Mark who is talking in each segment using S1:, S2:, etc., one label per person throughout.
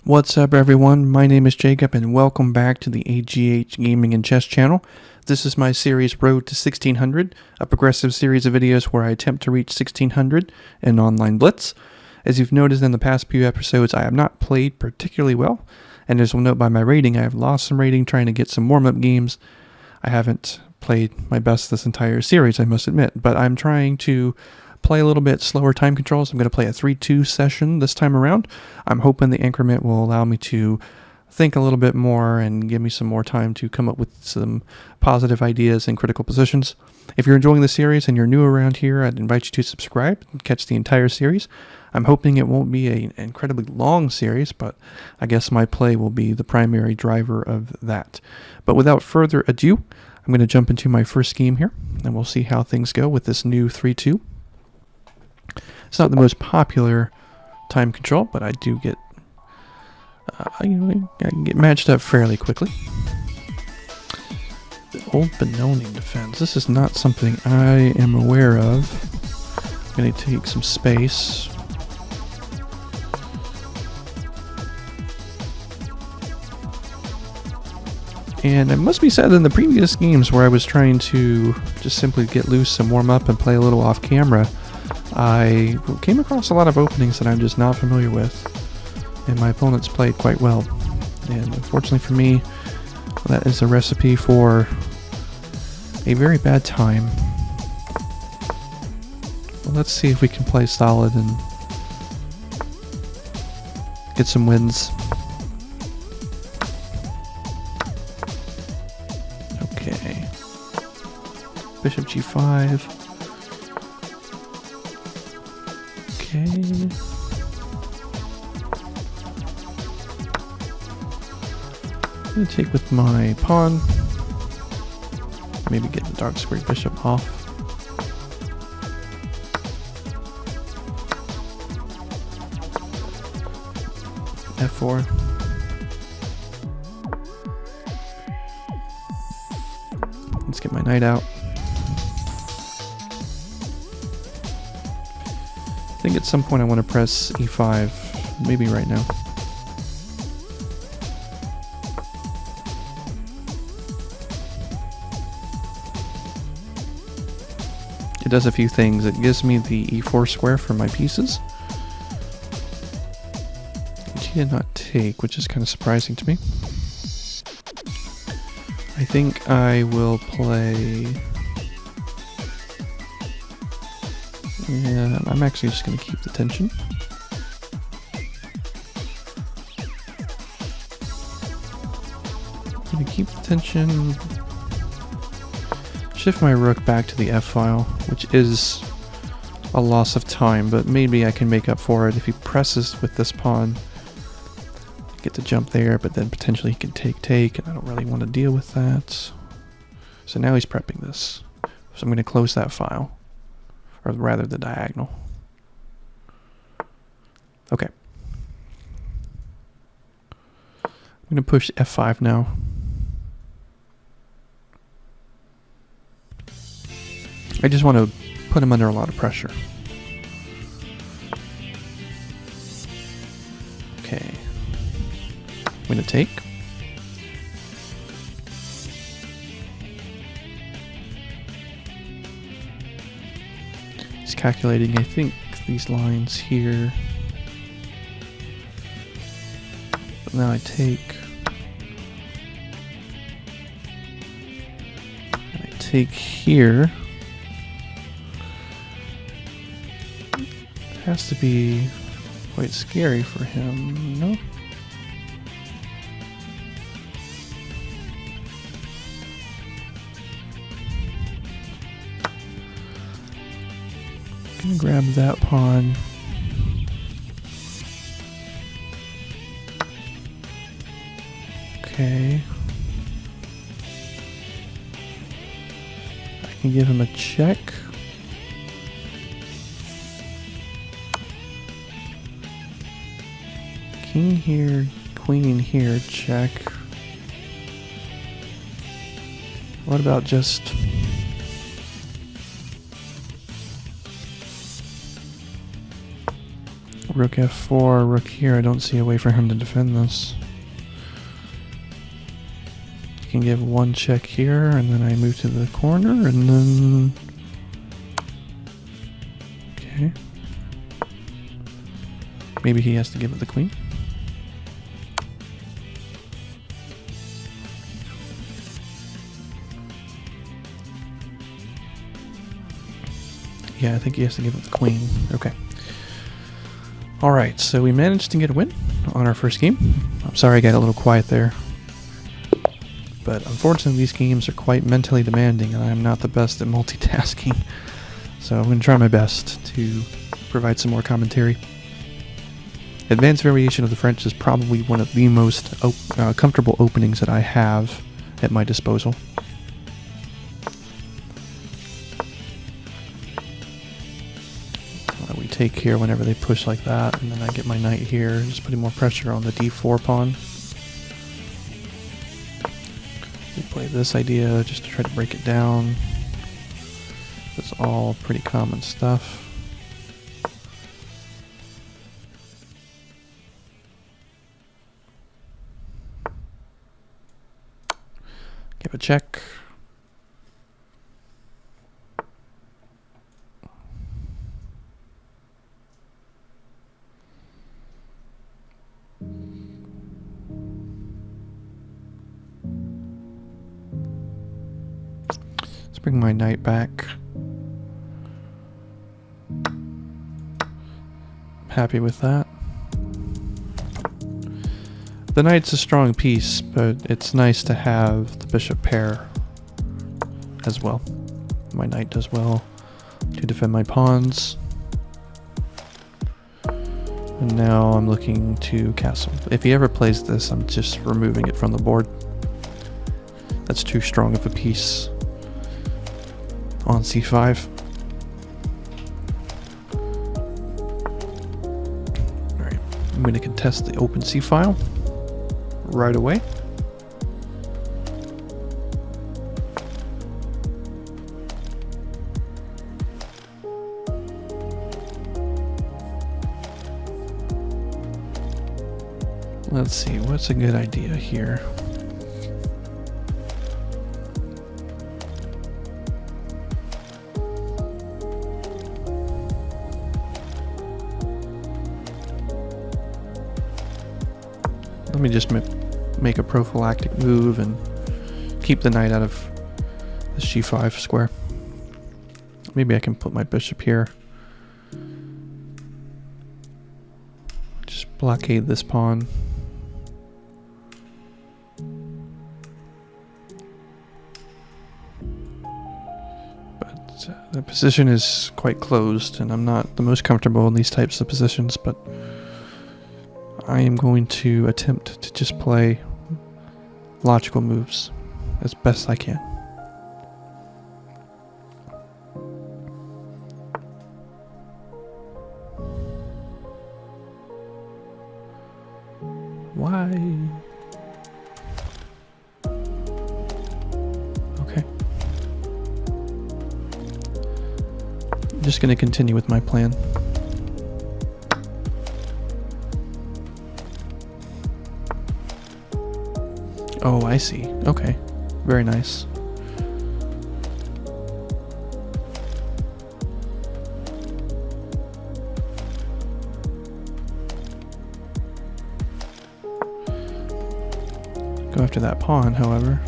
S1: What's up, everyone? My name is Jacob, and welcome back to the AGH Gaming and Chess channel. This is my series Road to 1600, a progressive series of videos where I attempt to reach 1600 in online Blitz. As you've noticed in the past few episodes, I have not played particularly well, and as you'll note by my rating, I have lost some rating trying to get some warm-up games. I haven't played my best this entire series, I must admit, but I'm trying to play a little bit slower time controls. I'm going to play a 3-2 session this time around. I'm hoping the increment will allow me to think a little bit more and give me some more time to come up with some positive ideas in critical positions. If you're enjoying the series and you're new around here, I'd invite you to subscribe and catch the entire series. I'm hoping it won't be an incredibly long series, but I guess my play will be the primary driver of that. But without further ado, I'm going to jump into my first game here, and we'll see how things go with this new 3-2. It's not the most popular time control, but I do get, I can get matched up fairly quickly. The old Benoni defense. This is not something I am aware of. I'm going to take some space. And it must be said, in the previous games where I was trying to just simply get loose and warm up and play a little off camera, I came across a lot of openings that I'm just not familiar with, and my opponents played quite well. And unfortunately for me, that is a recipe for a very bad time. Well, let's see if we can play solid and get some wins. Okay. Bishop g5. Okay. I'm going to take with my pawn. Maybe get the dark squared bishop off. F4. Let's get my knight out. I think at some point I want to press e5, maybe right now. It does a few things. It gives me the e4 square for my pieces, which he did not take, which is kind of surprising to me. I think I will play... Yeah, I'm actually just going to keep the tension. I'm going to keep the tension. Shift my rook back to the F file, which is a loss of time, but maybe I can make up for it if he presses with this pawn. I get to jump there, but then potentially he can take, and I don't really want to deal with that. So now he's prepping this. So I'm going to close that file. Or rather the diagonal. Okay. I'm going to push F5 now. I just want to put him under a lot of pressure. Okay. I'm going to take. Calculating, I think, these lines here. But now I take. And I take here. It has to be quite scary for him, no? Grab that pawn. Okay. I can give him a check. King here, queen here, check. What about just... rook f4, rook here. I don't see a way for him to defend this. He can give one check here, and then I move to the corner, and then... Okay. Maybe he has to give it the queen. Yeah, I think he has to give it the queen. Okay. Alright, so we managed to get a win on our first game. I'm sorry I got a little quiet there. But unfortunately these games are quite mentally demanding and I'm not the best at multitasking. So I'm going to try my best to provide some more commentary. Advanced Variation of the French is probably one of the most comfortable openings that I have at my disposal. We take here whenever they push like that, and then I get my knight here, just putting more pressure on the d4 pawn. We play this idea just to try to break it down. It's all pretty common stuff. Give a check. Let's bring my knight back. Happy with that. The knight's a strong piece, but it's nice to have the bishop pair as well. My knight does well to defend my pawns. And now I'm looking to castle. If he ever plays this, I'm just removing it from the board. That's too strong of a piece on c5. Alright, I'm going to contest the open c file right away. Let's see, what's a good idea here? Let me just make a prophylactic move and keep the knight out of the c5 square. Maybe I can put my bishop here. Just blockade this pawn. But the position is quite closed and I'm not the most comfortable in these types of positions, but I am going to attempt to just play logical moves as best I can. Why? Okay. I'm just going to continue with my plan. Oh, I see. Okay. Very nice. Go after that pawn, however.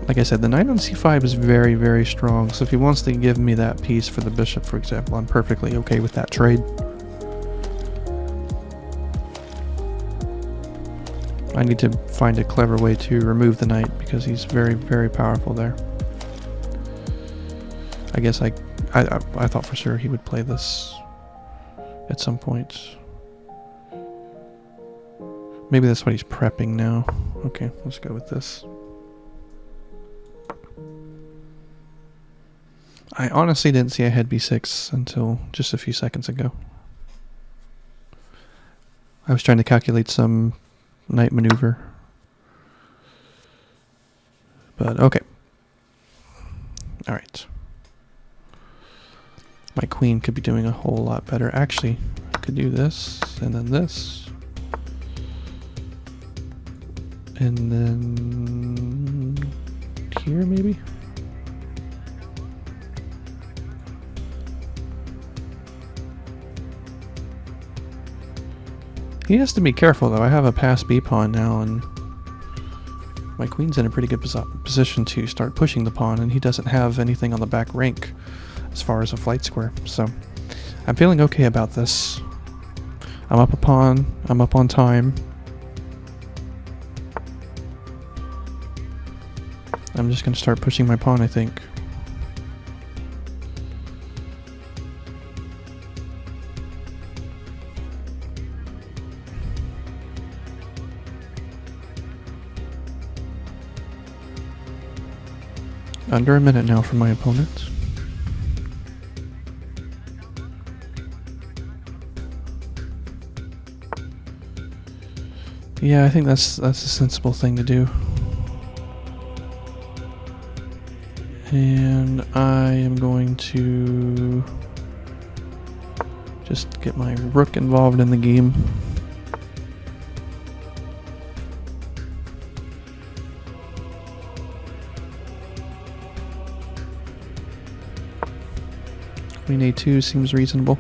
S1: Like I said, the knight on c5 is very, very strong, so if he wants to give me that piece for the bishop, for example, I'm perfectly okay with that trade. I need to find a clever way to remove the knight because he's very, very powerful there. I guess I thought for sure he would play this at some point. Maybe that's what he's prepping now. Okay, let's go with this. I honestly didn't see I had b6 until just a few seconds ago. I was trying to calculate some knight maneuver. But okay. Alright. My queen could be doing a whole lot better. Actually, I could do this, and then this. And then here, maybe? He has to be careful, though. I have a pass B pawn now, and my queen's in a pretty good position to start pushing the pawn, and he doesn't have anything on the back rank as far as a flight square. So I'm feeling okay about this. I'm up a pawn. I'm up on time. I'm just going to start pushing my pawn, I think. Under a minute now for my opponent. Yeah, I think that's a sensible thing to do. And I am going to just get my rook involved in the game. Queen A2 seems reasonable.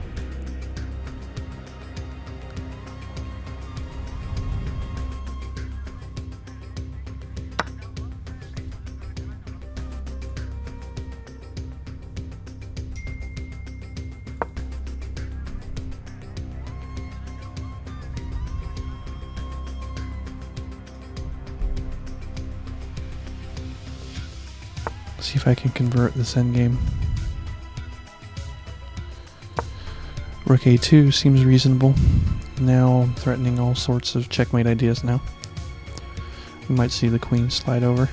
S1: See if I can convert this endgame. Rook A2 seems reasonable. Now I'm threatening all sorts of checkmate ideas now. We might see the queen slide over.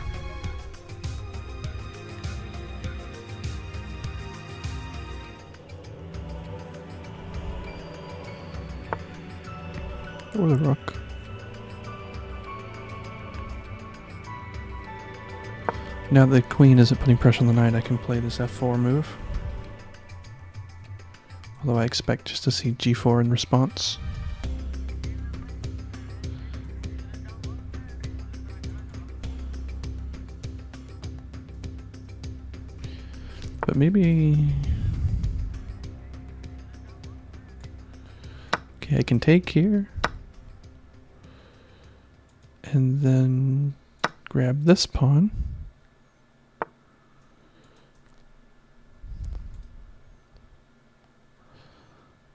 S1: Or the rook. Now that the queen isn't putting pressure on the knight, I can play this F4 move. Although I expect just to see G4 in response. But maybe... Okay, I can take here. And then grab this pawn.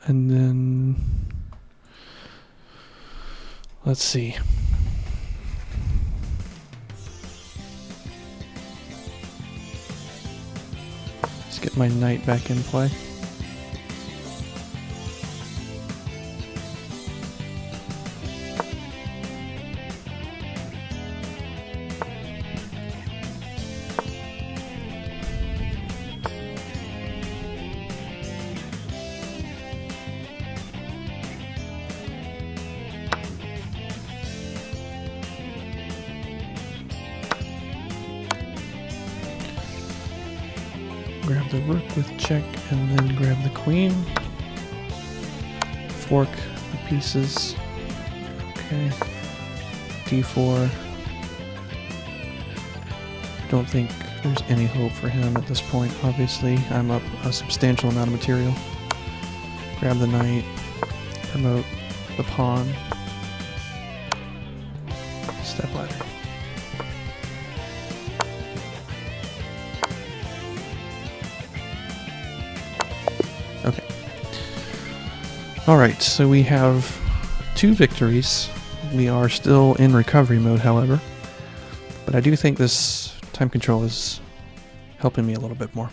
S1: And then, let's see. Let's get my knight back in play. Grab the rook with check and then grab the queen. Fork the pieces. Okay. D4. Don't think there's any hope for him at this point. Obviously, I'm up a substantial amount of material. Grab the knight. Promote the pawn. Step ladder. Okay. Alright, so we have 2 victories. We are still in recovery mode, however. But I do think this time control is helping me a little bit more.